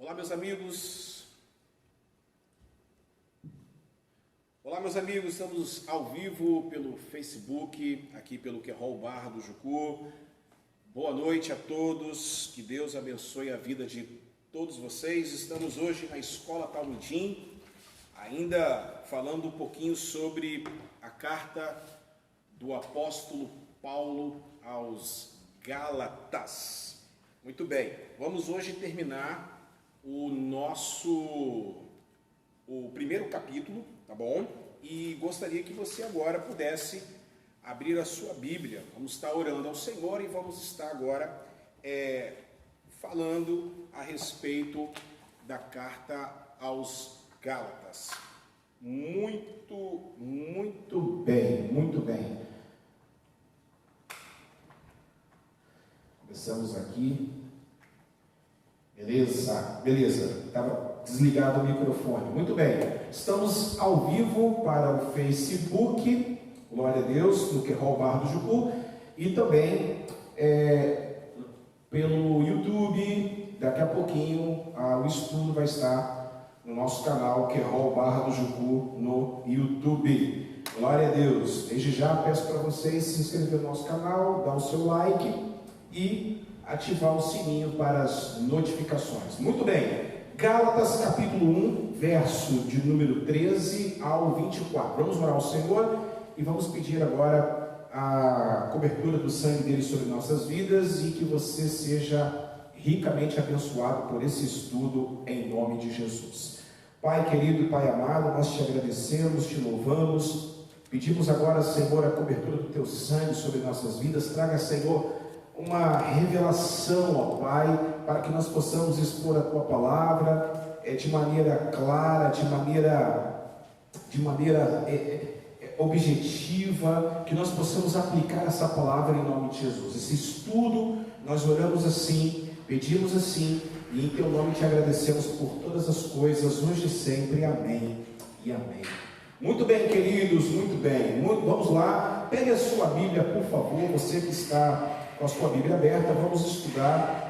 Olá, meus amigos. Olá, meus amigos. Estamos ao vivo pelo Facebook, aqui pelo Querol Barra do Jucu. Boa noite a todos. Que Deus abençoe a vida de todos vocês. Estamos hoje na Escola Talmidim, ainda falando um pouquinho sobre a carta do apóstolo Paulo aos Gálatas. Muito bem, vamos hoje terminar o primeiro capítulo, tá bom? E gostaria que você agora pudesse abrir a sua Bíblia. Vamos estar orando ao Senhor e vamos estar agora falando a respeito da carta aos Gálatas. Muito bem. Começamos aqui. Beleza. Estava desligado o microfone. Muito bem. Estamos ao vivo para o Facebook, glória a Deus, no Querol Barra do Jucu, e também pelo YouTube. Daqui a pouquinho o estudo vai estar no nosso canal Querol Barra do Jucu no YouTube. Glória a Deus. Desde já peço para vocês se inscrever no nosso canal, dar o seu like e ativar o sininho para as notificações. Muito bem, Gálatas capítulo 1, verso de número 13 ao 24. Vamos orar ao Senhor e vamos pedir agora a cobertura do sangue dele sobre nossas vidas e que você seja ricamente abençoado por esse estudo em nome de Jesus. Pai querido, Pai amado, nós te agradecemos, te louvamos, pedimos agora, Senhor, a cobertura do teu sangue sobre nossas vidas. Traga, Senhor, uma revelação, ó Pai, para que nós possamos expor a Tua Palavra de maneira clara, de maneira objetiva, que nós possamos aplicar essa palavra em nome de Jesus. Esse estudo, nós oramos assim, pedimos assim, e em Teu nome te agradecemos por todas as coisas, hoje e sempre. Amém e amém. Muito bem, queridos, muito bem. Vamos lá, pegue a sua Bíblia, por favor, você que está com a sua Bíblia aberta, vamos estudar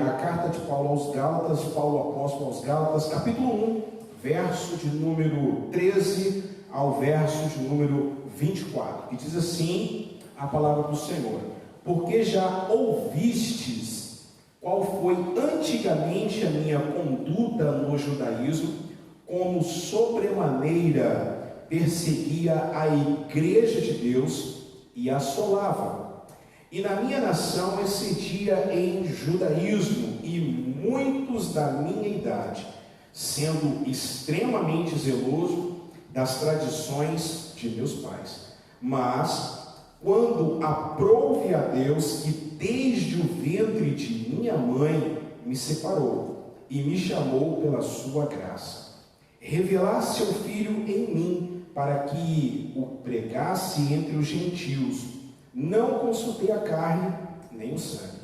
a carta de Paulo aos Gálatas, Paulo apóstolo aos Gálatas, capítulo 1, verso de número 13 ao verso de número 24, que diz assim a palavra do Senhor: porque já ouvistes qual foi antigamente a minha conduta no judaísmo, como sobremaneira perseguia a igreja de Deus e assolava, e na minha nação excedia em judaísmo, e muitos da minha idade, sendo extremamente zeloso das tradições de meus pais. Mas, quando aprouve a Deus, que desde o ventre de minha mãe me separou, e me chamou pela sua graça, revelar seu Filho em mim, para que o pregasse entre os gentios, não consultei a carne, nem o sangue,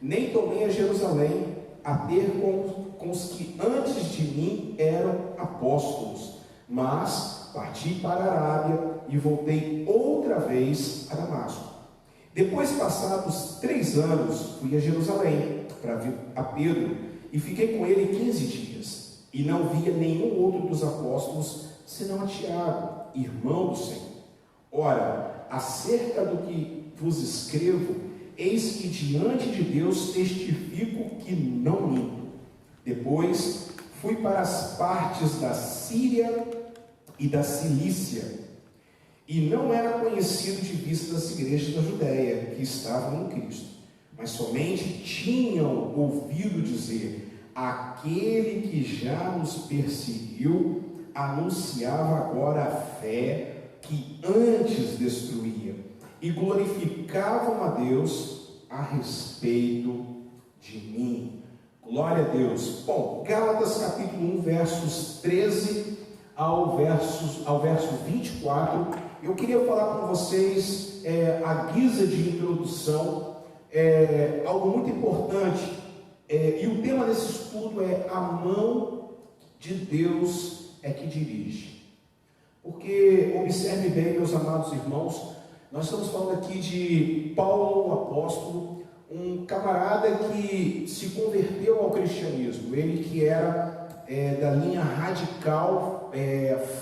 nem tomei a Jerusalém, a ter com os que antes de mim eram apóstolos, mas parti para a Arábia e voltei outra vez a Damasco. Depois, passados 3 anos, fui a Jerusalém para ver a Pedro, e fiquei com ele 15 dias, e não via nenhum outro dos apóstolos, senão a Tiago, irmão do Senhor. Ora, acerca do que vos escrevo, eis que diante de Deus testifico que não minto. Depois fui para as partes da Síria e da Cilícia, e não era conhecido de vista das igrejas da Judéia que estavam em Cristo, mas somente tinham ouvido dizer: aquele que já nos perseguiu anunciava agora a fé que antes destruía, e glorificavam a Deus a respeito de mim. Glória a Deus. Bom, Gálatas capítulo 1, versos 13 ao verso 24. Eu queria falar com vocês, a guisa de introdução, algo muito importante, e o tema desse estudo é: a mão de Deus é que dirige. Porque, observe bem, meus amados irmãos, nós estamos falando aqui de Paulo, o apóstolo, um camarada que se converteu ao cristianismo, ele que era da linha radical,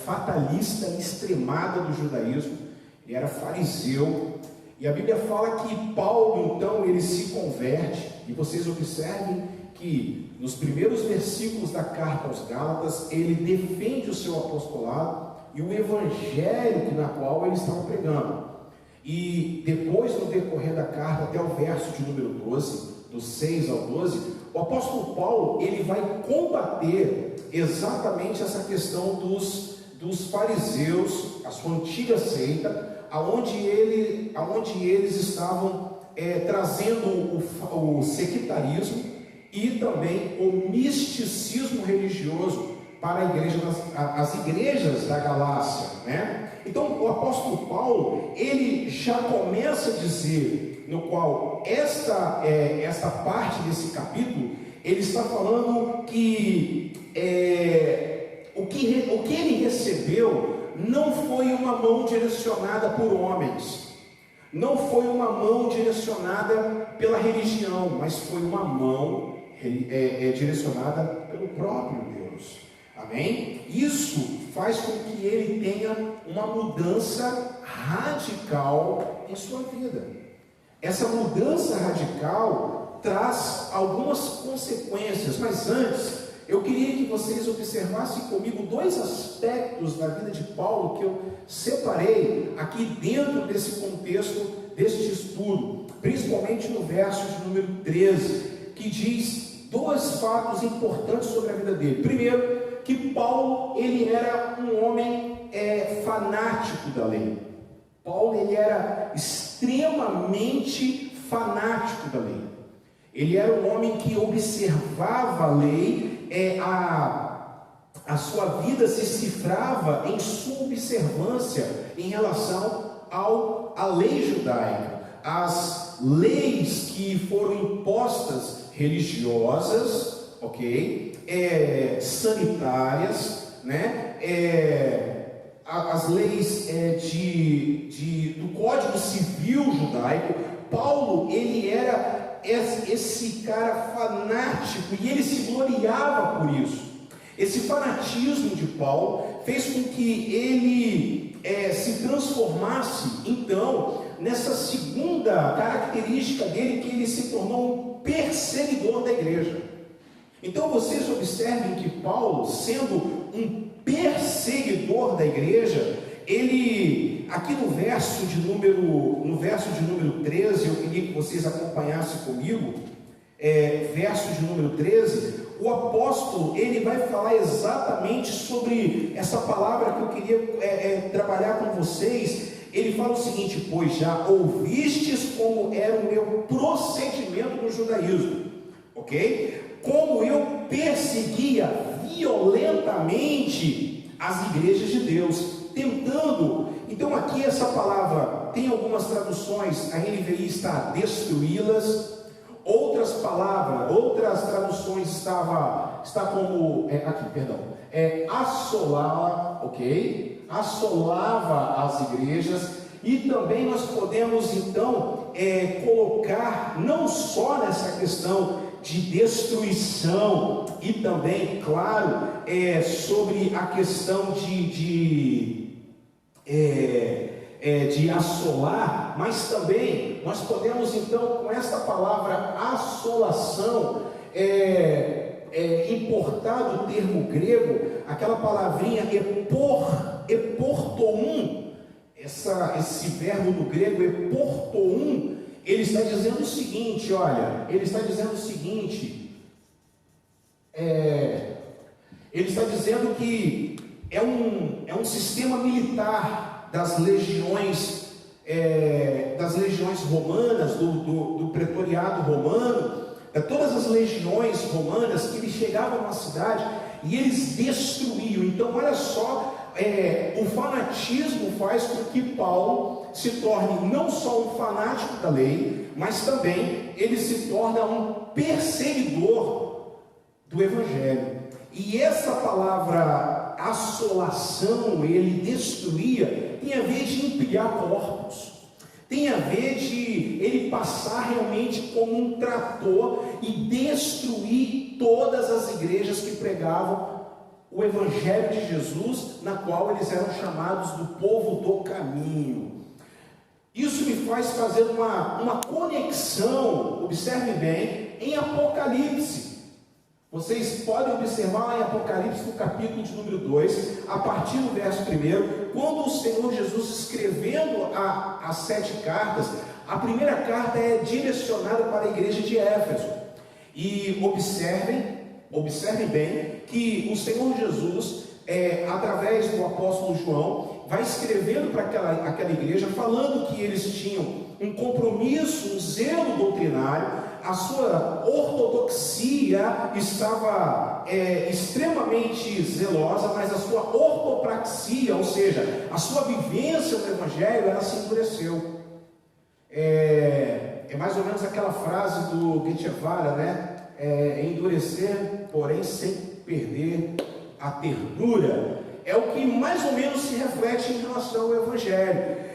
fatalista, extremada do judaísmo, ele era fariseu, e a Bíblia fala que Paulo, então, ele se converte, e vocês observem que nos primeiros versículos da carta aos Gálatas, ele defende o seu apostolado e o evangelho na qual ele estava pregando. E depois, no decorrer da carta, até o verso de número 12, do 6 ao 12, o apóstolo Paulo, ele vai combater exatamente essa questão dos fariseus, a sua antiga seita, aonde eles estavam trazendo o sectarismo e também o misticismo religioso para as igrejas da Galácia, né? Então o apóstolo Paulo, ele já começa a dizer, no qual esta parte desse capítulo, ele está falando que o que ele recebeu não foi uma mão direcionada por homens, não foi uma mão direcionada pela religião, mas foi uma mão direcionada pelo próprio Deus. Amém? Isso faz com que ele tenha uma mudança radical em sua vida. Essa mudança radical traz algumas consequências, mas antes eu queria que vocês observassem comigo dois aspectos da vida de Paulo que eu separei aqui dentro desse contexto deste estudo, principalmente no verso de número 13, que diz dois fatos importantes sobre a vida dele. Primeiro, que Paulo, ele era um homem fanático da lei. Paulo, ele era extremamente fanático da lei. Ele era um homem que observava a lei, a sua vida se cifrava em sua observância em relação à lei judaica, as leis que foram impostas, religiosas, ok? Sanitárias, né? As leis do Código Civil judaico. Paulo, ele era esse cara fanático e ele se gloriava por isso. Esse fanatismo de Paulo fez com que ele se transformasse, então, nessa segunda característica dele, que ele se tornou um perseguidor da igreja. Então vocês observem que Paulo, sendo um perseguidor da igreja, ele, aqui no verso de número 13, eu queria que vocês acompanhassem comigo, verso de número 13, o apóstolo, ele vai falar exatamente sobre essa palavra que eu queria trabalhar com vocês. Ele fala o seguinte: pois já ouvistes como era o meu procedimento no judaísmo, ok? Como eu perseguia violentamente as igrejas de Deus, tentando. Então aqui essa palavra tem algumas traduções, a NVI está destruí-las, outras traduções está como assolá-la, ok? Assolava as igrejas. E também nós podemos então colocar não só nessa questão de destruição, e também, claro, sobre a questão de assolar, mas também nós podemos então, com esta palavra assolação, importar do termo grego, aquela palavrinha eportoum, esse verbo do grego eportoum, ele está dizendo o seguinte, ele está dizendo que é um sistema militar das legiões romanas, do pretoriado romano, todas as legiões romanas que eles chegavam na cidade e eles destruíam. Então olha só, o fanatismo faz com que Paulo se torne não só um fanático da lei, mas também ele se torna um perseguidor do evangelho. E essa palavra assolação, ele destruía, tem a ver de empilhar corpos, tem a ver de ele passar realmente como um trator e destruir todas as igrejas que pregavam o Evangelho de Jesus, na qual eles eram chamados do povo do caminho. Isso me faz fazer uma conexão, observe bem, em Apocalipse. Vocês podem observar lá em Apocalipse, no capítulo de número 2, a partir do verso 1, quando o Senhor Jesus escrevendo as 7 cartas, a primeira carta é direcionada para a igreja de Éfeso. E observem bem que o Senhor Jesus, através do apóstolo João, vai escrevendo para aquela igreja, falando que eles tinham um compromisso, um zelo doutrinário, a sua ortodoxia estava extremamente zelosa, mas a sua ortopraxia, ou seja, a sua vivência no Evangelho, ela se endureceu. É mais ou menos aquela frase do Guevara, né? Endurecer, porém sem perder a ternura. É o que mais ou menos se reflete em relação ao Evangelho.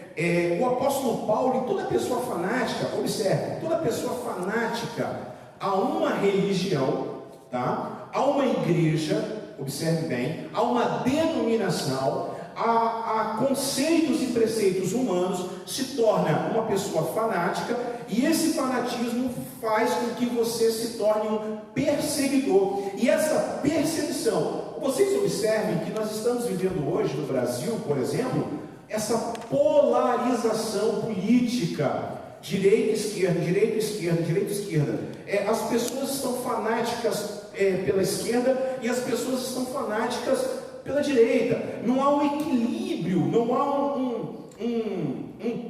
O apóstolo Paulo e toda pessoa fanática, observe, toda pessoa fanática a uma religião, tá? A uma igreja, observe bem, a uma denominação, a conceitos e preceitos humanos, se torna uma pessoa fanática, e esse fanatismo faz com que você se torne um perseguidor. E essa perseguição, vocês observem que nós estamos vivendo hoje no Brasil, por exemplo, essa polarização política, direita, esquerda, direita, esquerda, direita, esquerda. As pessoas estão fanáticas pela esquerda e as pessoas estão fanáticas pela direita. Não há um equilíbrio, não há um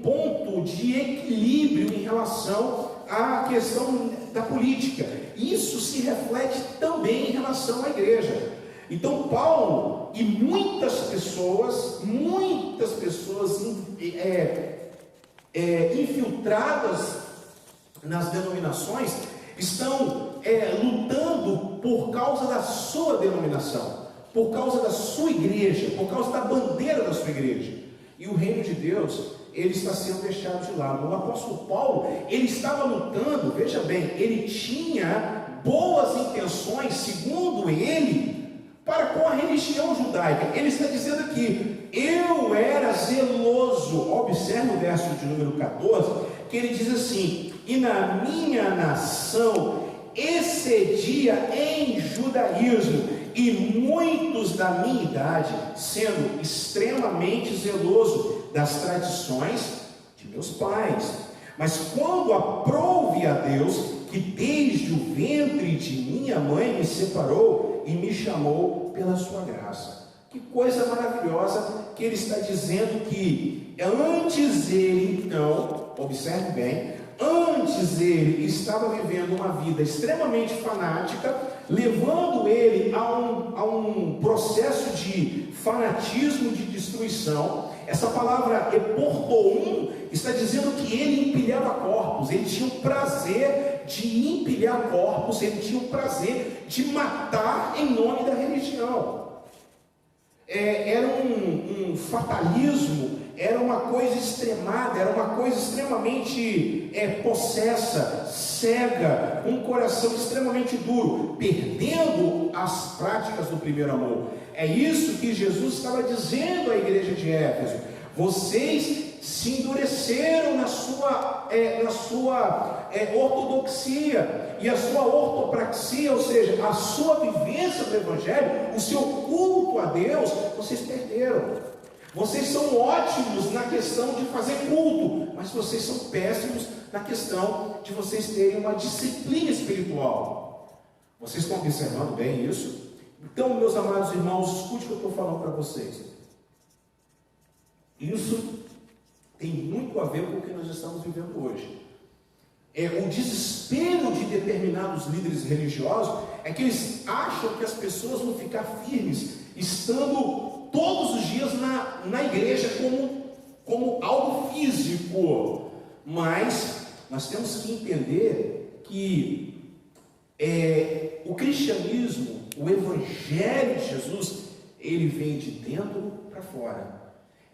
ponto de equilíbrio em relação à questão da política. Isso se reflete também em relação à igreja. Então Paulo e muitas pessoas infiltradas nas denominações estão lutando por causa da sua denominação, por causa da sua igreja, por causa da bandeira da sua igreja. E o reino de Deus, ele está sendo deixado de lado. O apóstolo Paulo, ele estava lutando, veja bem, ele tinha boas intenções, segundo ele, para com a religião judaica. Ele está dizendo aqui: eu era zeloso. Observe o verso de número 14, que ele diz assim: e na minha nação excedia em judaísmo, e muitos da minha idade, sendo extremamente zeloso das tradições de meus pais. Mas quando aprouve a Deus, que desde o ventre de minha mãe me separou e me chamou pela sua graça. Que coisa maravilhosa que ele está dizendo, que antes ele, então, observe bem, antes ele estava vivendo uma vida extremamente fanática, levando ele a um processo de fanatismo, de destruição. Essa palavra eportoum está dizendo que ele empilhava corpos, ele tinha o prazer de empilhar corpos, ele tinha o prazer de matar em nome da religião. Era um fatalismo, era uma coisa extremada, era uma coisa extremamente possessa, cega, um coração extremamente duro, perdendo as práticas do primeiro amor. É isso que Jesus estava dizendo à igreja de Éfeso: vocês se endureceram na sua ortodoxia e a sua ortopraxia, ou seja, a sua vivência do Evangelho, o seu culto a Deus, vocês perderam. Vocês são ótimos na questão de fazer culto, mas vocês são péssimos na questão de vocês terem uma disciplina espiritual. Vocês estão observando bem isso? Então, meus amados irmãos, escute o que eu estou falando para vocês. Isso tem muito a ver com o que nós estamos vivendo hoje. O desespero de determinados líderes religiosos é que eles acham que as pessoas vão ficar firmes, estando todos os dias na igreja como algo físico. Mas nós temos que entender que o cristianismo, o Evangelho de Jesus, ele vem de dentro para fora.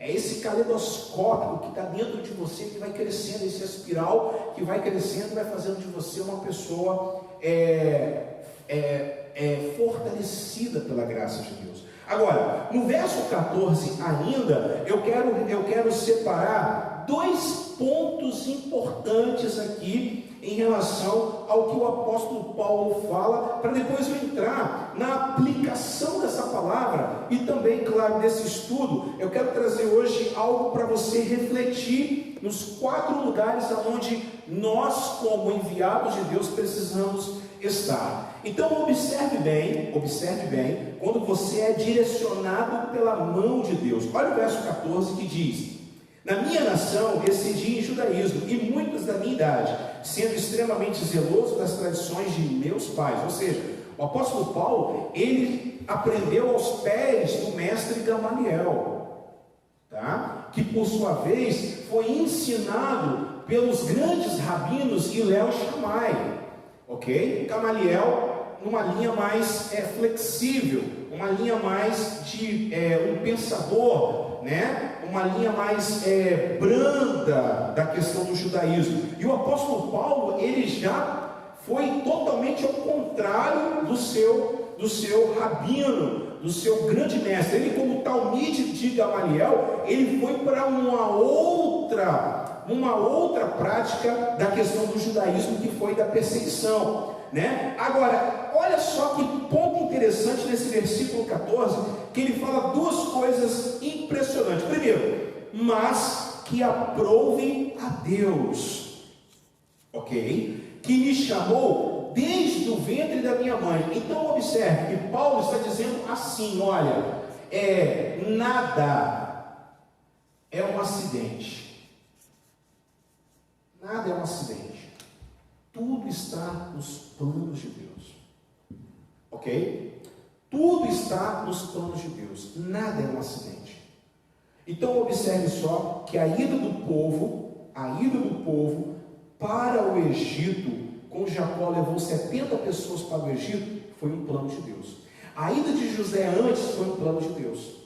É esse caleidoscópio que está dentro de você, que vai crescendo, essa espiral que vai crescendo e vai fazendo de você uma pessoa fortalecida pela graça de Deus. Agora, no verso 14 ainda, eu quero separar dois pontos importantes aqui em relação ao que o apóstolo Paulo fala, para depois eu entrar na aplicação dessa palavra e também, claro, desse estudo. Eu quero trazer hoje algo para você refletir nos 4 lugares onde nós, como enviados de Deus, precisamos estar. Então observe bem, quando você é direcionado pela mão de Deus. Olha o verso 14 que diz: na minha nação residi em judaísmo, e muitos da minha idade, sendo extremamente zeloso das tradições de meus pais. Ou seja, o apóstolo Paulo, ele aprendeu aos pés do mestre Gamaliel, tá? Que por sua vez foi ensinado pelos grandes rabinos Hilel e Shammai, ok? Gamaliel numa linha mais flexível, uma linha mais de um pensador, né? Uma linha mais branda da questão do judaísmo. E o apóstolo Paulo, ele já foi totalmente ao contrário do seu rabino, do seu grande mestre. Ele, como Talmide de Gamaliel, ele foi para uma outra prática da questão do judaísmo, que foi da perseguição, né? Agora, olha só que ponto interessante nesse versículo 14, que ele fala duas coisas impressionantes. Primeiro, mas que aprove a Deus, ok? Que me chamou desde o ventre da minha mãe. Então observe que Paulo está dizendo assim: olha, nada é um acidente. Nada é um acidente. Tudo está nos planos de Deus, ok? Tudo está nos planos de Deus, nada é um acidente. Então observe só que a ida do povo para o Egito, com Jacó levou 70 pessoas para o Egito, foi um plano de Deus. A ida de José antes foi um plano de Deus,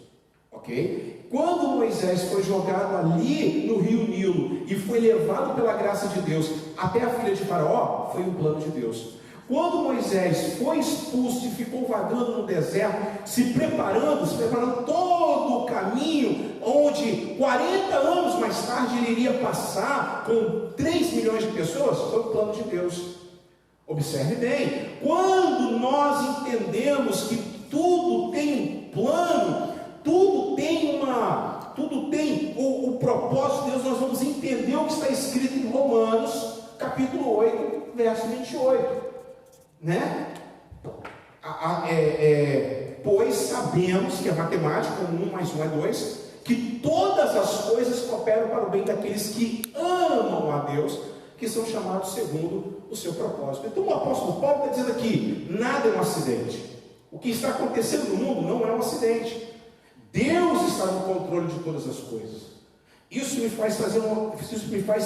ok? Quando Moisés foi jogado ali no rio Nilo e foi levado pela graça de Deus até a filha de Faraó, foi um plano de Deus. Quando Moisés foi expulso e ficou vagando no deserto, se preparando todo o caminho, onde 40 anos mais tarde ele iria passar com 3 milhões de pessoas, foi um plano de Deus. Observe bem, quando nós entendemos que tudo tem um plano, tudo tem o propósito de Deus, nós vamos entender o que está escrito em Romanos, capítulo 8, verso 28, né? Pois sabemos que a matemática, 1 mais 1 é 2, que todas as coisas cooperam para o bem daqueles que amam a Deus, que são chamados segundo o seu propósito. Então o apóstolo Paulo está dizendo aqui: nada é um acidente. O que está acontecendo no mundo não é um acidente. Deus está no controle de todas as coisas. Isso me faz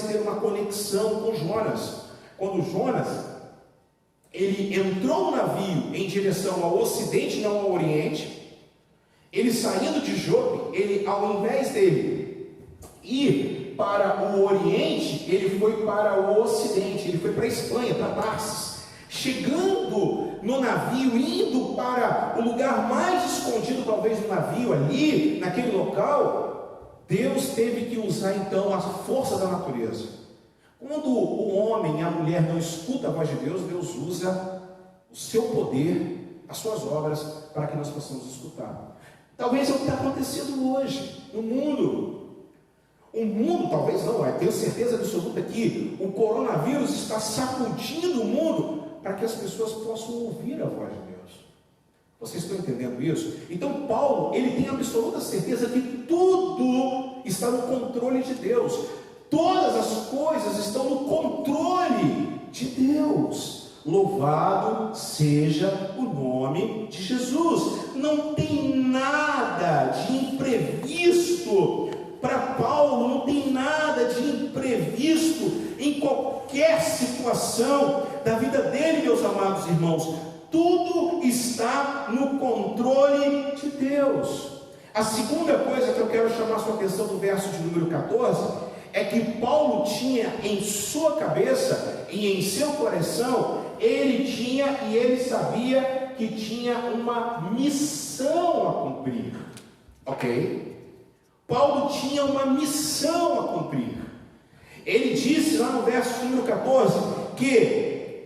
ter uma conexão com Jonas. Quando Jonas, ele entrou no navio em direção ao ocidente, não ao oriente, ele saindo de Jope, ele, ao invés dele ir para o oriente, ele foi para o ocidente, ele foi para a Espanha, para Tarsis. Chegando no navio, indo para o lugar mais escondido talvez do navio, ali, naquele local, Deus teve que usar então a força da natureza. Quando o homem e a mulher não escutam a voz de Deus, Deus usa o seu poder, as suas obras, para que nós possamos escutar. Talvez é o que está acontecendo hoje no mundo. O mundo, talvez não, eu tenho certeza absoluta que o coronavírus está sacudindo o mundo para que as pessoas possam ouvir a voz de Deus. Vocês estão entendendo isso? Então Paulo, ele tem absoluta certeza que tudo está no controle de Deus. Todas as coisas estão no controle de Deus. Louvado seja o nome de Jesus. Não tem nada de imprevisto para Paulo, não tem nada de imprevisto em qualquer situação da vida dele, meus amados irmãos. Tudo está no controle de Deus. A segunda coisa que eu quero chamar a sua atenção do verso de número 14 é que Paulo tinha em sua cabeça e em seu coração, ele tinha e ele sabia que tinha uma missão a cumprir. Ok? Paulo tinha uma missão a cumprir. Ele disse lá no verso número 14 que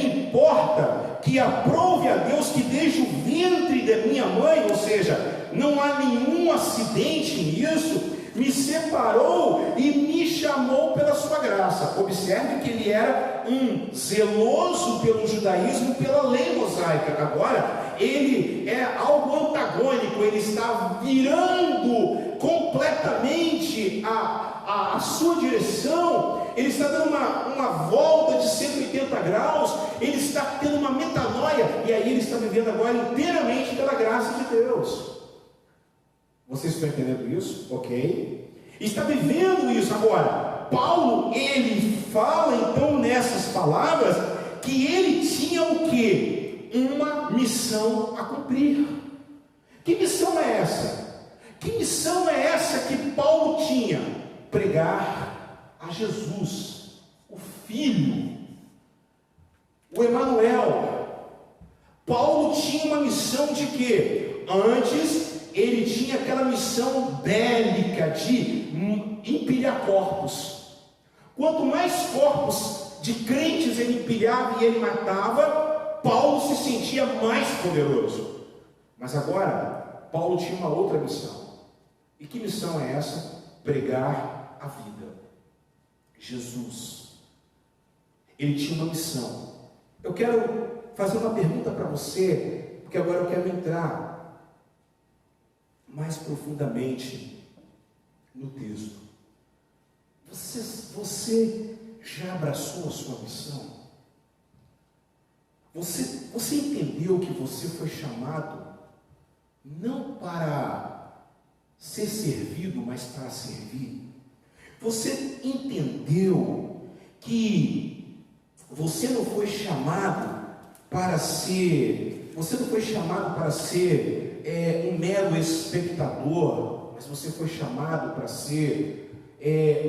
importa que aprove a Deus que desde o ventre da minha mãe, ou seja, não há nenhum acidente nisso, me separou e me chamou pela sua graça. Observe que ele era um zeloso pelo judaísmo, pela lei mosaica. Agora, ele é algo antagônico, ele está virando completamente a sua direção, ele está dando uma volta de 180 graus, ele está tendo uma metanoia, e aí ele está vivendo agora inteiramente pela graça de Deus. Vocês estão entendendo isso? Ok? Está vivendo isso. Agora, Paulo, ele fala então nessas palavras que ele tinha o quê? Uma missão a cumprir. Que missão é essa? Que missão é essa que Paulo tinha? Pregar a Jesus, o Filho, o Emanuel. Paulo tinha uma missão de quê? Antes, ele tinha aquela missão bélica de empilhar corpos. Quanto mais corpos de crentes ele empilhava e ele matava, Paulo se sentia mais poderoso. Mas agora, Paulo tinha uma outra missão. E que missão é essa? Pregar a vida. Jesus. Ele tinha uma missão. Eu quero fazer uma pergunta para você, porque agora eu quero entrar mais profundamente no texto. Você já abraçou a sua missão? Você entendeu que você foi chamado não para ser servido, mas para servir? Você entendeu que você não foi chamado para ser, um mero espectador, mas você foi chamado para ser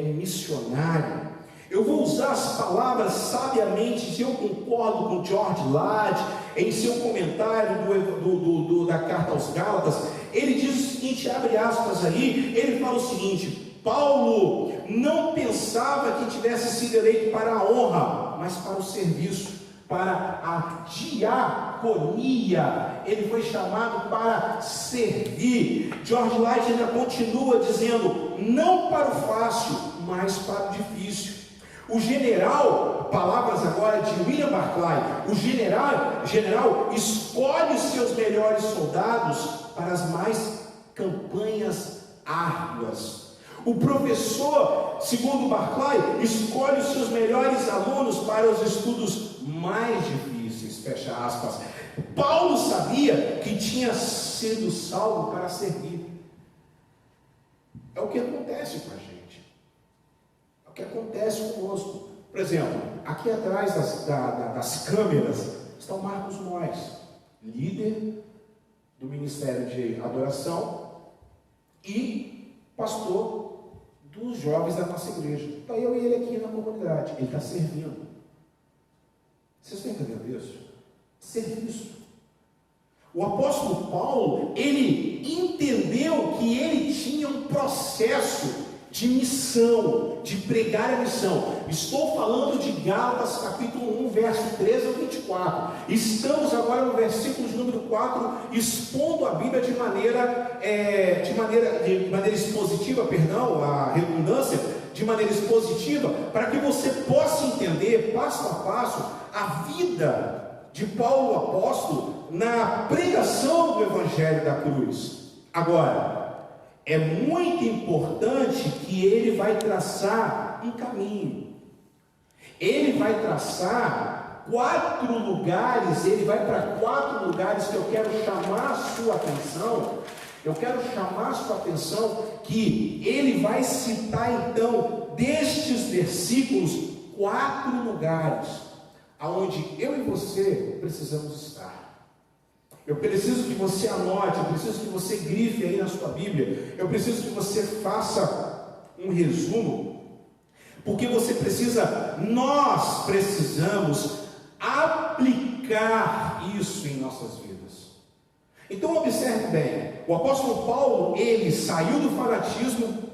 um missionário? Eu vou usar as palavras sabiamente, se eu concordo com George Ladd, em seu comentário da carta aos Gálatas. Ele diz o seguinte, abre aspas aí, ele fala o seguinte: Paulo não pensava que tivesse sido eleito para a honra, mas para o serviço, para a diaconia. Ele foi chamado para servir. George Ladd ainda continua dizendo, não para o fácil, mas para o difícil. O general, palavras agora de William Barclay, o general escolhe os seus melhores soldados para as mais campanhas árduas. O professor, segundo Barclay, escolhe os seus melhores alunos para os estudos mais difíceis, fecha aspas. Paulo sabia que tinha sido salvo para servir. É o que acontece com a gente. É o que acontece conosco. Por exemplo, aqui atrás das câmeras está o Marcos Mois, líder do Ministério de Adoração e pastor dos jovens da nossa igreja. Está eu e ele aqui na comunidade. Ele está servindo. Vocês estão entendendo isso? Serviço. O apóstolo Paulo, ele entendeu que ele tinha um processo de missão, de pregar a missão. Estou falando de Gálatas capítulo 1, verso 13 ao 24. Estamos agora no versículo de número 4, expondo a Bíblia de maneira expositiva, a redundância, de maneira expositiva, para que você possa entender, passo a passo, a vida de Paulo apóstolo na pregação do Evangelho da cruz. Agora, é muito importante que ele vai traçar um caminho. Ele vai traçar 4 lugares, ele vai para 4 lugares que eu quero chamar a sua atenção. Eu quero chamar a sua atenção que ele vai citar então, destes versículos, 4 lugares aonde eu e você precisamos estar. Eu preciso que você anote, eu preciso que você grife aí na sua Bíblia, eu preciso que você faça um resumo, porque nós precisamos aplicar isso em nossas vidas. Então observe bem, o apóstolo Paulo, ele saiu do fanatismo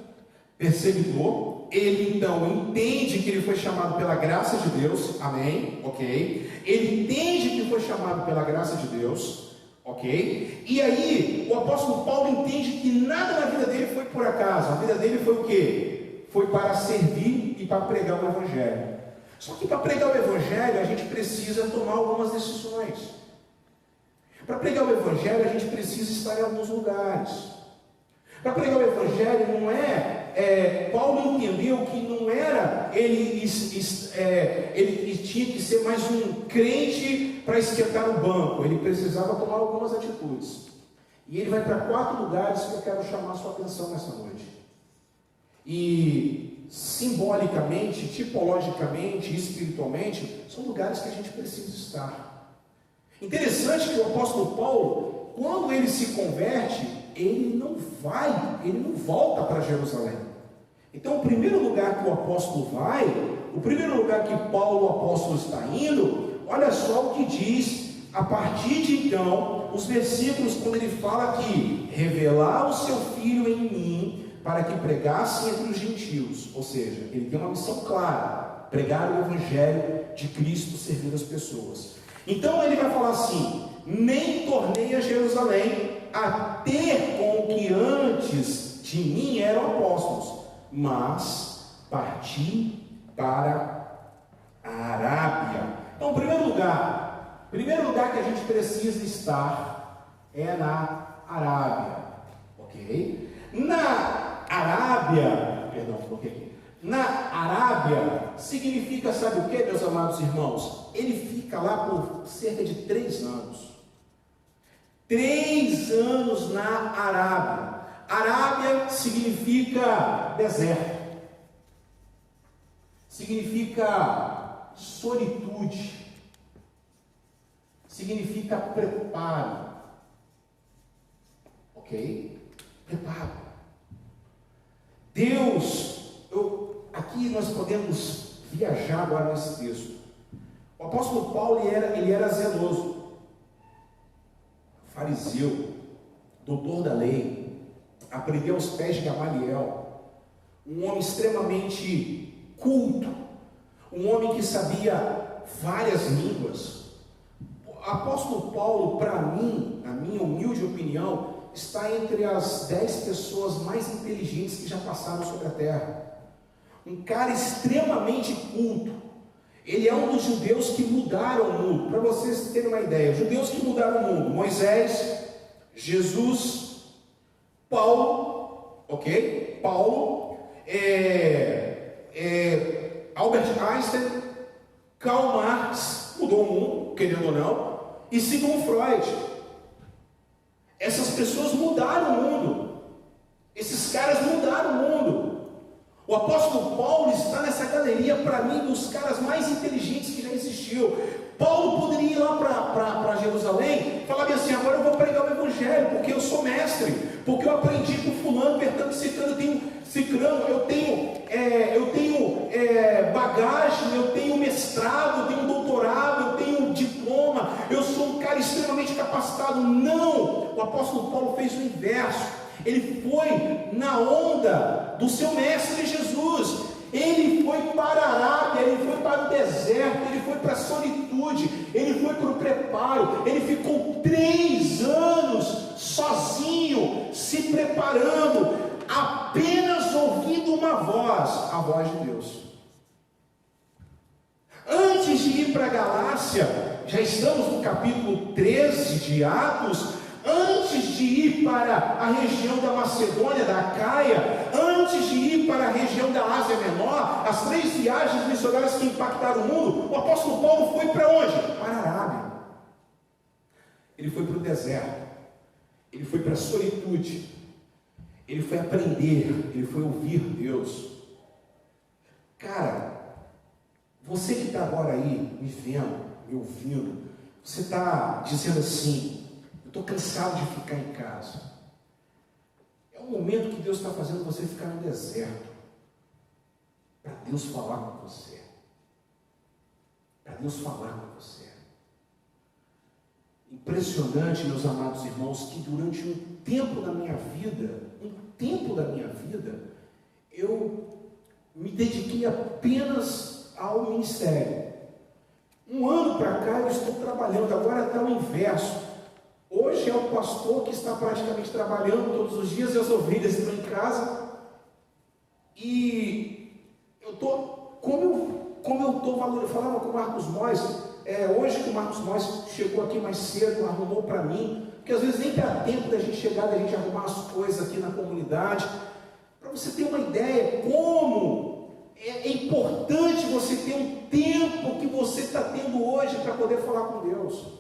perseguidor, ele então entende que ele foi chamado pela graça de Deus, amém, ok? Ele entende que foi chamado pela graça de Deus, ok? E aí, o apóstolo Paulo entende que nada na vida dele foi por acaso, a vida dele foi o quê? Foi para servir e para pregar o Evangelho. Só que para pregar o Evangelho, a gente precisa tomar algumas decisões. Para pregar o Evangelho, a gente precisa estar em alguns lugares. Para pregar o Evangelho, não Paulo entendeu que não era ele tinha que ser mais um crente para esquentar o banco, ele precisava tomar algumas atitudes. E ele vai para 4 lugares que eu quero chamar a sua atenção nessa noite. E simbolicamente, tipologicamente, espiritualmente, são lugares que a gente precisa estar. Interessante que o apóstolo Paulo, quando ele se converte, ele não volta para Jerusalém. Então, o primeiro lugar que o apóstolo vai, o primeiro lugar que Paulo, o apóstolo, está indo, olha só o que diz, a partir de então, os versículos, quando ele fala que revelar o seu Filho em mim, para que pregasse entre os gentios, ou seja, ele tem uma missão clara, pregar o Evangelho de Cristo, servindo as pessoas. Então ele vai falar assim: nem tornei a Jerusalém a ter com o que antes de mim eram apóstolos, mas parti para a Arábia. Então, primeiro lugar que a gente precisa estar é na Arábia, ok? Na Arábia significa, sabe o que, meus amados irmãos? Ele fica lá por cerca de 3 anos. 3 anos na Arábia. Arábia significa deserto, significa solitude, significa preparo, ok? Preparo. Aqui nós podemos viajar agora nesse texto. O apóstolo Paulo ele era zeloso, fariseu, doutor da lei, aprendeu aos pés de Gamaliel, um homem extremamente culto, um homem que sabia várias línguas. O apóstolo Paulo, para mim, na minha humilde opinião, está entre as 10 pessoas mais inteligentes que já passaram sobre a terra. Um cara extremamente culto. Ele é um dos judeus que mudaram o mundo. Para vocês terem uma ideia, judeus que mudaram o mundo: Moisés, Jesus, Paulo, ok? Albert Einstein, Karl Marx, mudou o mundo, querendo ou não, e Sigmund Freud. Essas pessoas mudaram o mundo. Esses caras mudaram o mundo. O apóstolo Paulo está nessa galeria, para mim, dos caras mais inteligentes que já existiu. Paulo poderia ir lá para Jerusalém e falar bem assim: agora eu vou pregar o Evangelho, porque eu sou mestre, porque eu aprendi com fulano, Bertano, Cicrano, eu tenho bagagem, eu tenho mestrado, eu tenho doutorado, eu tenho diploma, eu sou um cara extremamente capacitado. Não! O apóstolo Paulo fez o inverso. Ele foi na onda do seu mestre Jesus. Ele foi para a Arábia, ele foi para o deserto, ele foi para a solitude, ele foi para o preparo. Ele ficou 3 anos sozinho, se preparando, apenas ouvindo uma voz, a voz de Deus. Antes de ir para a Galácia, já estamos no capítulo 13 de Atos. Antes de ir para a região da Macedônia, da Acaia, antes de ir para a região da Ásia Menor, as 3 viagens missionárias que impactaram o mundo, o apóstolo Paulo foi para onde? Para a Arábia. Ele foi para o deserto, ele foi para a solitude, ele foi aprender, ele foi ouvir Deus. Cara, você que está agora aí me vendo, me ouvindo, você está dizendo assim: estou cansado de ficar em casa. É um momento que Deus está fazendo você ficar no deserto, para Deus falar com você. Para Deus falar com você. Impressionante, meus amados irmãos, que durante um tempo da minha vida, eu me dediquei apenas ao ministério. Um ano para cá eu estou trabalhando, agora está o inverso. Hoje é o pastor que está praticamente trabalhando todos os dias, e as ovelhas estão em casa. E eu estou, como eu estou valorizando, eu falava com o Marcos Mois, hoje que o Marcos Mois chegou aqui mais cedo, arrumou para mim, porque às vezes nem dá tempo da gente chegar, da gente arrumar as coisas aqui na comunidade. Para você ter uma ideia, como é importante você ter um tempo que você está tendo hoje para poder falar com Deus.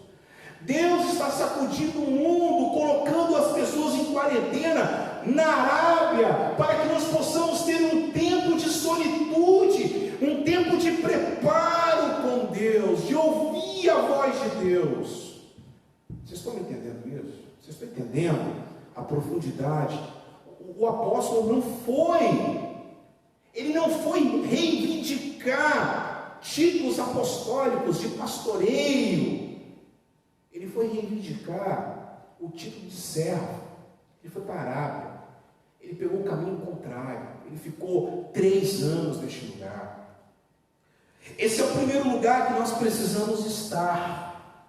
Deus está sacudindo o mundo, colocando as pessoas em quarentena na Arábia, para que nós possamos ter um tempo de solitude, um tempo de preparo com Deus, de ouvir a voz de Deus. Vocês estão me entendendo isso? Vocês estão entendendo a profundidade? O apóstolo ele não foi reivindicar títulos apostólicos de pastoreio. Ele foi reivindicar o título de servo. Ele foi para a Arábia. Ele pegou o caminho contrário. Ele ficou 3 anos neste lugar. Esse é o primeiro lugar que nós precisamos estar.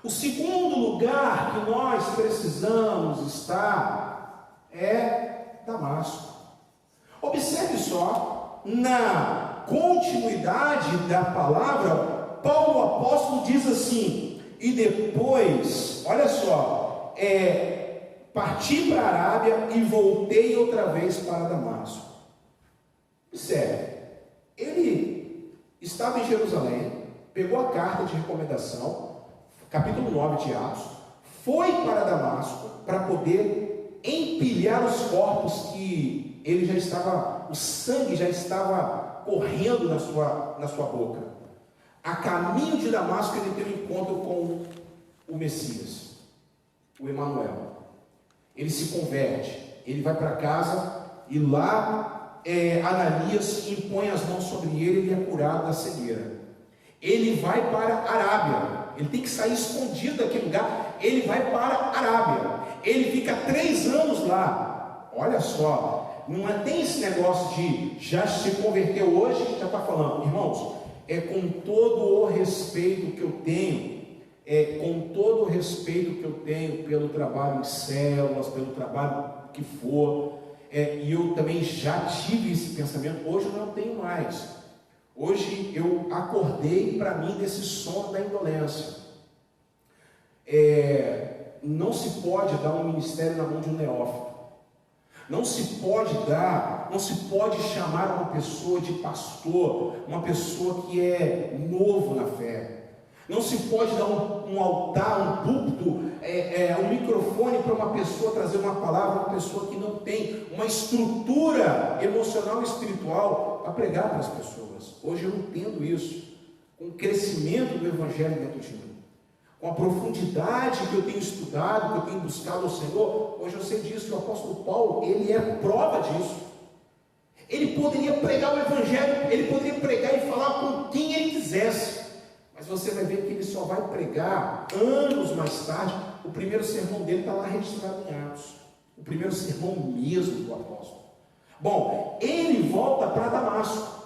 O segundo lugar que nós precisamos estar é Damasco. Observe só, na continuidade da palavra, Paulo apóstolo diz assim: e depois, olha só, parti para a Arábia e voltei outra vez para Damasco. Observe, ele estava em Jerusalém, pegou a carta de recomendação, capítulo 9 de Atos, foi para Damasco para poder empilhar os corpos que ele já estava, o sangue já estava correndo na sua boca. A caminho de Damasco ele teve um encontro com o Messias, o Emanuel. Ele se converte, ele vai para casa e lá Ananias impõe as mãos sobre ele e ele é curado da cegueira. Ele vai para a Arábia, ele tem que sair escondido daquele lugar, ele vai para a Arábia, ele fica 3 anos lá. Olha só, não tem esse negócio de já se converteu hoje, já está falando, irmãos, com todo o respeito que eu tenho, pelo trabalho em células, pelo trabalho que for, e eu também já tive esse pensamento, hoje eu não tenho mais. Hoje eu acordei para mim desse sono da indolência. Não se pode dar um ministério na mão de um neófito. Não se pode chamar uma pessoa de pastor, uma pessoa que é novo na fé. Não se pode dar um altar, um púlpito, um microfone para uma pessoa trazer uma palavra, uma pessoa que não tem uma estrutura emocional e espiritual para pregar para as pessoas. Hoje eu entendo isso, com o crescimento do Evangelho dentro de mim, com a profundidade que eu tenho estudado, que eu tenho buscado ao Senhor. Hoje eu sei disso, que o apóstolo Paulo, ele é prova disso. Ele poderia pregar o Evangelho, ele poderia pregar e falar com quem ele quisesse, mas você vai ver que ele só vai pregar anos mais tarde. O primeiro sermão dele está lá registrado em Atos, o primeiro sermão mesmo do apóstolo. Bom, ele volta para Damasco.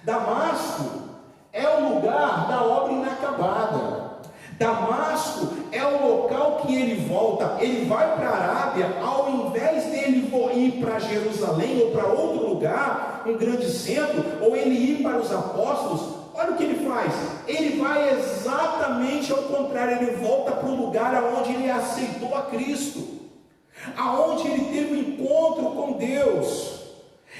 Damasco é o lugar da obra inacabada. Damasco é o local que ele volta. Ele vai para a Arábia, ao invés dele ir para Jerusalém ou para outro lugar, um grande centro, ou ele ir para os apóstolos. Olha o que ele faz, ele vai exatamente ao contrário, ele volta para o lugar aonde ele aceitou a Cristo, aonde ele teve um encontro com Deus.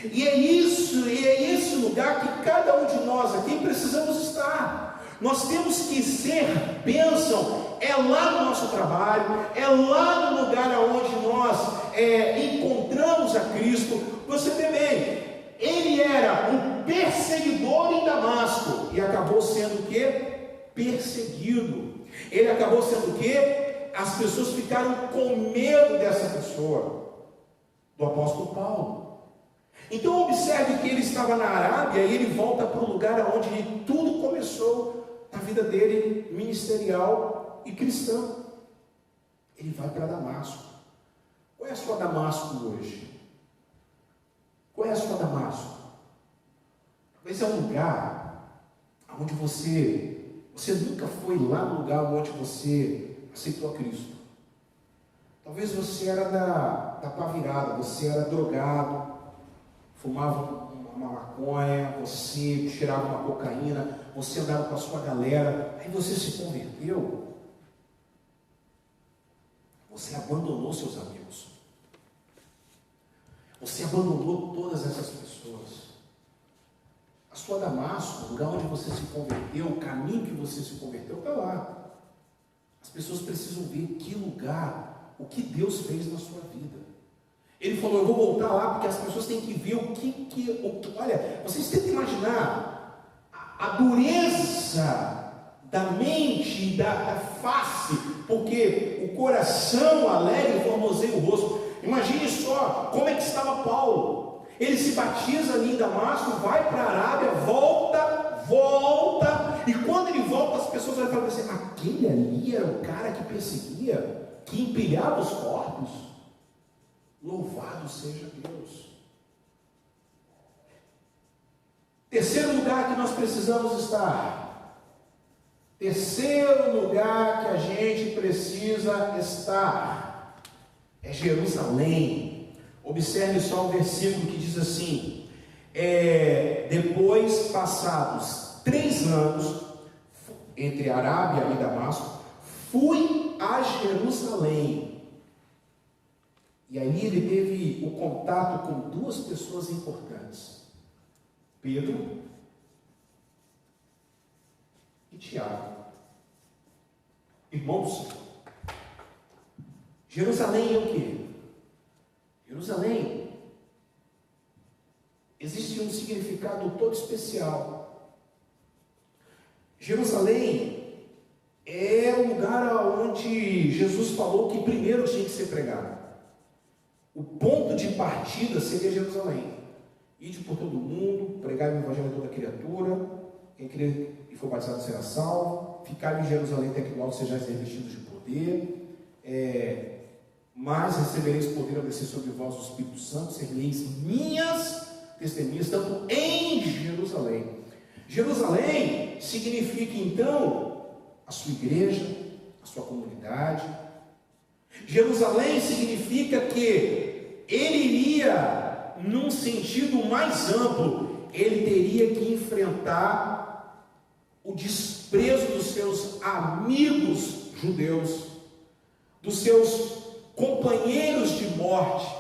E é esse lugar que cada um de nós aqui precisamos estar. Nós temos que ser bênção, é lá no nosso trabalho, é lá no lugar aonde nós encontramos a Cristo. Você vê bem, ele era um perseguidor em Damasco e acabou sendo o quê? Perseguido. Ele acabou sendo o quê? as pessoas ficaram com medo dessa pessoa, do apóstolo Paulo. Então observe que ele estava na Arábia e ele volta para o lugar onde tudo começou na vida dele, ministerial e cristã. Ele vai para Damasco. Qual é a sua Damasco hoje? Qual é a sua Damasco? Talvez é um lugar onde você nunca foi lá no lugar onde você aceitou a Cristo. Talvez você era da pá virada, você era drogado, fumava uma maconha, você cheirava uma cocaína, você andava com a sua galera, aí você se converteu. Você abandonou seus amigos. Você abandonou todas essas pessoas. A sua Damasco, o lugar onde você se converteu, o caminho que você se converteu, está lá. As pessoas precisam ver que lugar, o que Deus fez na sua vida. Ele falou, eu vou voltar lá porque as pessoas têm que ver o que olha, vocês tentam imaginar a dureza da mente e da face, porque o coração alegre formoseia o rosto. Imagine só como é que estava Paulo. Ele se batiza ali em Damasco, vai para a Arábia, volta, e quando ele volta, as pessoas vão falar assim, aquele ali era o cara que perseguia, que empilhava os corpos. Louvado seja Deus. Terceiro lugar que nós precisamos estar. Terceiro lugar que a gente precisa estar é Jerusalém. Observe só o versículo que diz assim: depois passados 3 anos entre Arábia e Damasco, fui a Jerusalém. E aí ele teve o contato com 2 pessoas importantes, Pedro e Tiago, irmãos. Jerusalém é o quê? Jerusalém existe um significado todo especial. Jerusalém é o lugar onde Jesus falou que primeiro tinha que ser pregado. O ponto de partida seria Jerusalém. Ide por todo mundo, pregar o evangelho a toda criatura, quem crer e for batizado será salvo, ficar em Jerusalém até que logo sejais revestidos de poder, mas recebereis poder ao descer sobre vós o Espírito Santo, sereis minhas testemunhas, tanto em Jerusalém. Jerusalém significa então a sua igreja, a sua comunidade. Jerusalém significa que ele iria, num sentido mais amplo, ele teria que enfrentar o desprezo dos seus amigos judeus, dos seus companheiros de morte,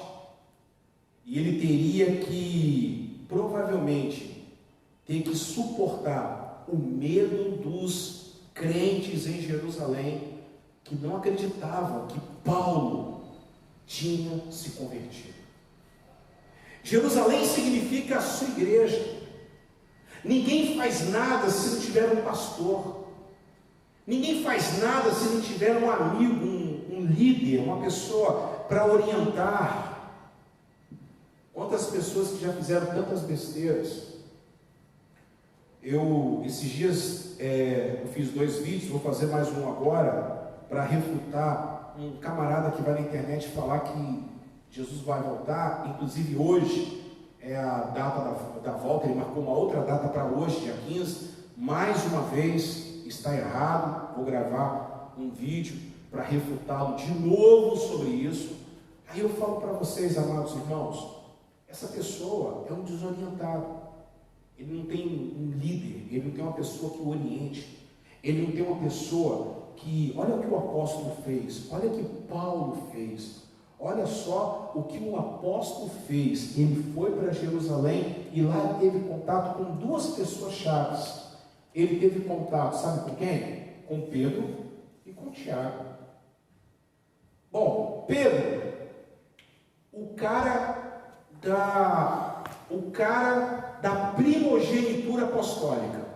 e ele teria que, provavelmente, ter que suportar o medo dos crentes em Jerusalém, que não acreditavam que Paulo tinha se convertido. Jerusalém significa a sua igreja. Ninguém faz nada se não tiver um pastor. Ninguém faz nada se não tiver um amigo, um líder, uma pessoa para orientar. Quantas pessoas que já fizeram tantas besteiras. Esses dias, eu fiz 2 vídeos, vou fazer mais um agora, para refutar um camarada que vai na internet falar que Jesus vai voltar. Inclusive hoje é a data da volta, ele marcou uma outra data para hoje, dia 15, mais uma vez está errado. Vou gravar um vídeo para refutá-lo de novo sobre isso. Aí eu falo para vocês, amados irmãos, essa pessoa é um desorientado. Ele não tem um líder, ele não tem uma pessoa que o oriente, ele não tem uma pessoa que, olha o que o apóstolo fez, olha o que Paulo fez, olha só o que o apóstolo fez. Ele foi para Jerusalém e lá ele teve contato com 2 pessoas chaves. Ele teve contato, sabe com quem? Com Pedro e com Tiago. Bom, Pedro, o cara da primogenitura apostólica,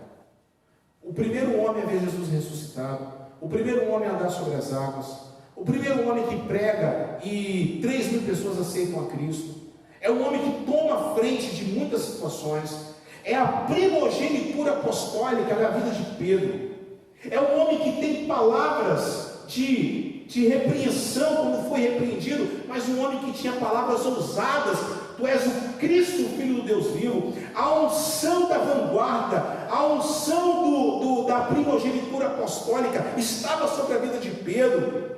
o primeiro homem a ver Jesus ressuscitado, o primeiro homem a andar sobre as águas, O primeiro homem que prega e 3.000 pessoas aceitam a Cristo. É um homem que toma a frente de muitas situações. É a primogenitura apostólica na vida de Pedro. É um homem que tem palavras de repreensão, como foi repreendido, mas um homem que tinha palavras ousadas. Tu és o Cristo, o Filho do Deus vivo. A unção da vanguarda, a unção da primogenitura apostólica estava sobre a vida de Pedro.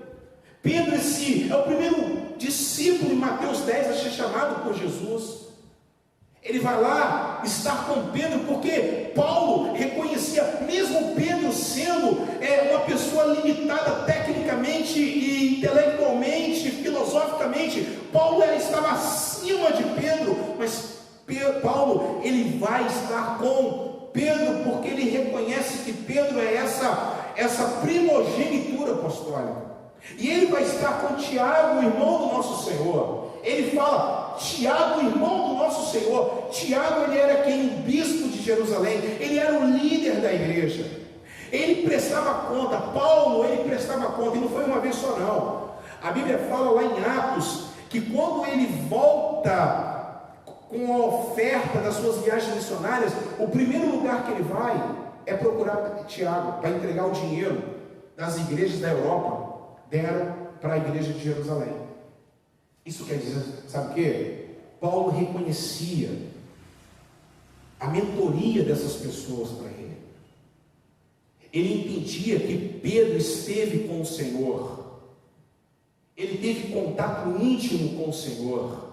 Pedro, esse é o primeiro discípulo em Mateus 10 a ser chamado por Jesus. Ele vai lá estar com Pedro, porque Paulo reconhecia, mesmo Pedro sendo uma pessoa limitada tecnicamente e intelectualmente, filosoficamente, Paulo estava acima de Pedro, mas Paulo, ele vai estar com Pedro, porque ele reconhece que Pedro é essa primogenitura apostólica. E ele vai estar com Tiago, o irmão do nosso Senhor. Ele fala, Tiago, irmão do nosso Senhor. Tiago, ele era quem? O bispo de Jerusalém. Ele era o líder da igreja. Ele prestava conta. Paulo, ele prestava conta. E não foi uma vez só não. A Bíblia fala lá em Atos, que quando ele volta com a oferta das suas viagens missionárias, o primeiro lugar que ele vai é procurar Tiago, para entregar o dinheiro das igrejas da Europa. Deram para a igreja de Jerusalém. Isso quer dizer, sabe o que? Paulo reconhecia a mentoria dessas pessoas para ele. Ele entendia que Pedro esteve com o Senhor. Ele teve contato íntimo com o Senhor.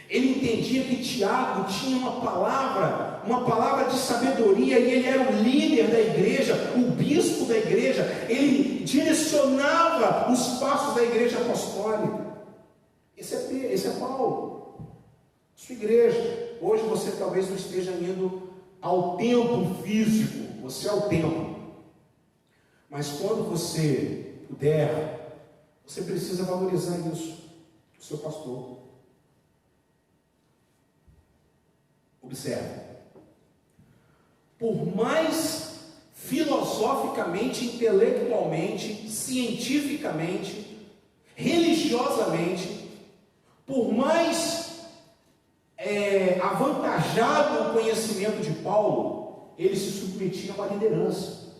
Ele entendia que Tiago tinha uma palavra de sabedoria, e ele era o líder da igreja, o bispo da igreja. Ele direcionava os passos da igreja apostólica. Esse é Paulo, sua igreja. Hoje você talvez não esteja indo ao templo físico, você é o templo. Mas quando você puder, você precisa valorizar isso, o seu pastor. Observe, por mais filosoficamente, intelectualmente, cientificamente, religiosamente, por mais avantajado o conhecimento de Paulo, ele se submetia a uma liderança,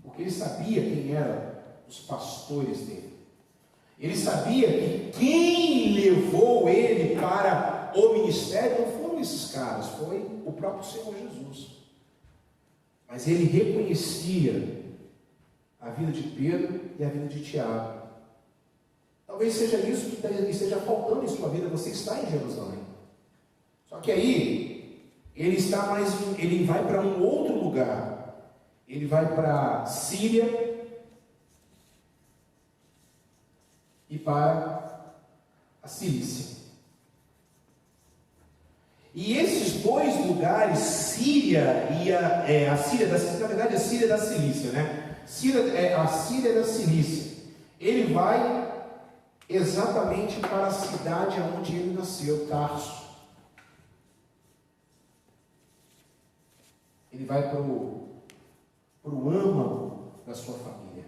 porque ele sabia quem eram os pastores dele. Ele sabia que quem levou ele para o ministério não foram esses caras, foi o próprio Senhor Jesus. Mas ele reconhecia a vida de Pedro e a vida de Tiago. Talvez seja isso que esteja faltando em sua vida. Você está em Jerusalém, só que aí ele vai para um outro lugar. Ele vai para Síria e para a Cilícia. E esses dois lugares, Síria e a Síria, na verdade a Síria da Cilícia, né? A Síria da Cilícia. Ele vai exatamente para a cidade onde ele nasceu, Tarso. Ele vai para o âmago da sua família.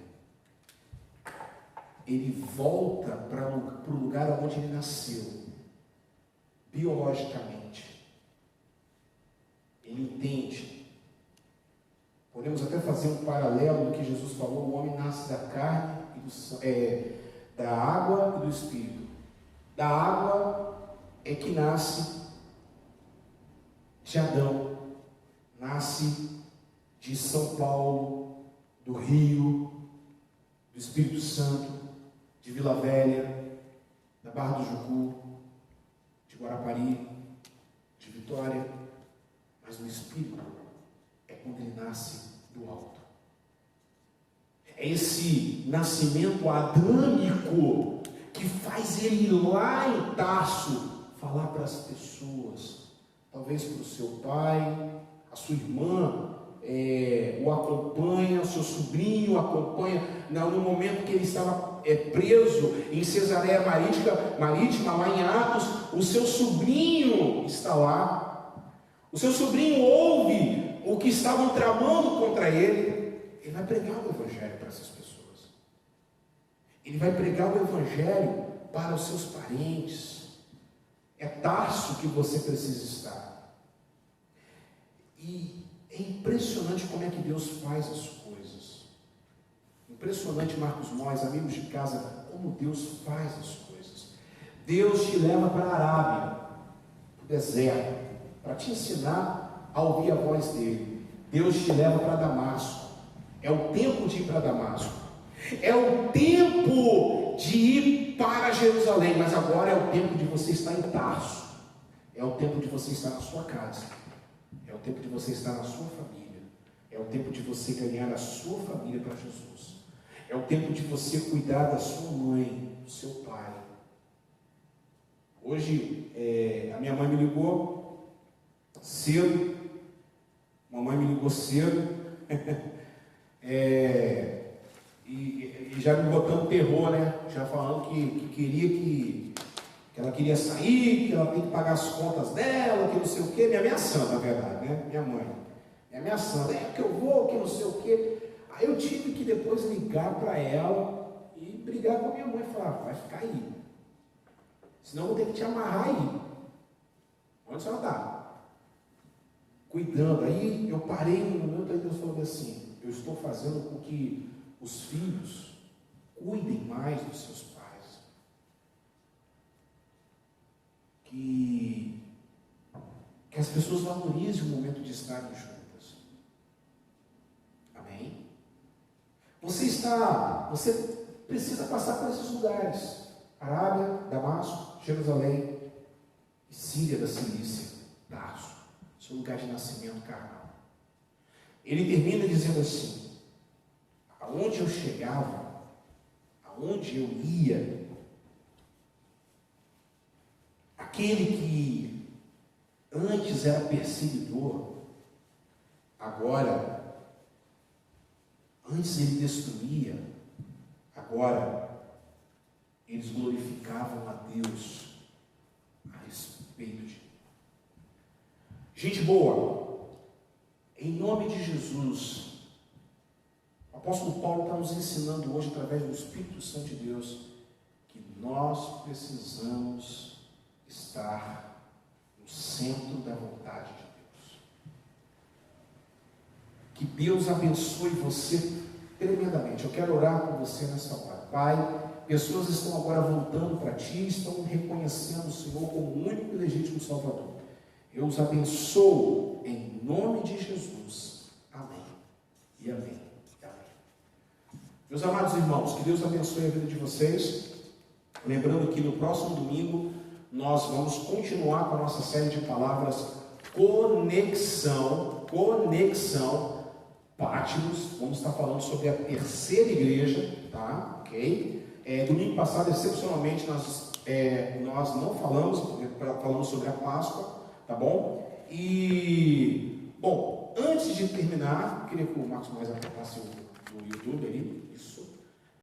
Ele volta para o lugar onde ele nasceu, biologicamente. Ele entende. Podemos até fazer um paralelo do que Jesus falou: o homem nasce da carne e da água e do Espírito. Da água é que nasce de Adão, nasce de São Paulo, do Rio, do Espírito Santo, de Vila Velha, da Barra do Jucu, de Guarapari, de Vitória. Mas o Espírito é quando ele nasce do alto. É esse nascimento adâmico que faz ele ir lá em Tarso falar para as pessoas, talvez para o seu pai, a sua irmã o acompanha, o seu sobrinho o acompanha. No momento que ele estava preso em Cesareia Marítima, lá em Atos, o seu sobrinho está lá. O seu sobrinho ouve o que estavam tramando contra ele. Ele vai pregar o Evangelho para essas pessoas. Ele vai pregar o Evangelho para os seus parentes. É Tarso que você precisa estar. E é impressionante como é que Deus faz as coisas. Impressionante, Marcos Mois, amigos de casa, como Deus faz as coisas. Deus te leva para a Arábia, para o deserto, para te ensinar a ouvir a voz dele. Deus te leva para Damasco. É o tempo de ir para Damasco. É o tempo de ir para Jerusalém. Mas agora é o tempo de você estar em Tarso. É o tempo de você estar na sua casa. É o tempo de você estar na sua família. É o tempo de você ganhar a sua família para Jesus. É o tempo de você cuidar da sua mãe, do seu pai. Hoje, a minha mãe me ligou cedo. Mamãe me ligou cedo. E já me botando terror, né? Já falando que queria que ela queria sair, que ela tem que pagar as contas dela, que não sei o quê. Me ameaçando, na verdade, né? Minha mãe. Me ameaçando. Que eu vou, que não sei o quê. Aí eu tive que depois ligar para ela e brigar com a minha mãe. Falar, vai ficar aí. Senão eu vou ter que te amarrar aí. Onde você está? Cuidando. Aí eu parei um momento, aí Deus falou assim, eu estou fazendo com que os filhos cuidem mais dos seus pais. Que as pessoas valorizem o momento de estarem juntas. Amém? Você precisa passar por esses lugares. Arábia, Damasco, Jerusalém e Síria da Cilícia, Tarso, seu lugar de nascimento carnal. Ele termina dizendo assim, aonde eu chegava, aonde eu ia, aquele que antes era perseguidor, agora, antes ele destruía, agora eles glorificavam a Deus a respeito de mim. Gente boa, em nome de Jesus, o apóstolo Paulo está nos ensinando hoje, através do Espírito Santo de Deus, que nós precisamos estar no centro da vontade de Deus. Que Deus abençoe você tremendamente. Eu quero orar por você nessa hora. Pai, pessoas estão agora voltando para Ti, estão reconhecendo o Senhor como o único e legítimo Salvador. Eu os abençoo em nome de Jesus. Amém. E amém. Meus amados irmãos, que Deus abençoe a vida de vocês. Lembrando que no próximo domingo nós vamos continuar com a nossa série de palavras Conexão Patmos. Vamos estar falando sobre a terceira igreja, tá? Ok? Domingo passado, excepcionalmente, nós não falamos sobre a Páscoa, tá bom? E, bom, antes de terminar, eu queria que o Marcos mais apontasse no YouTube ali, isso.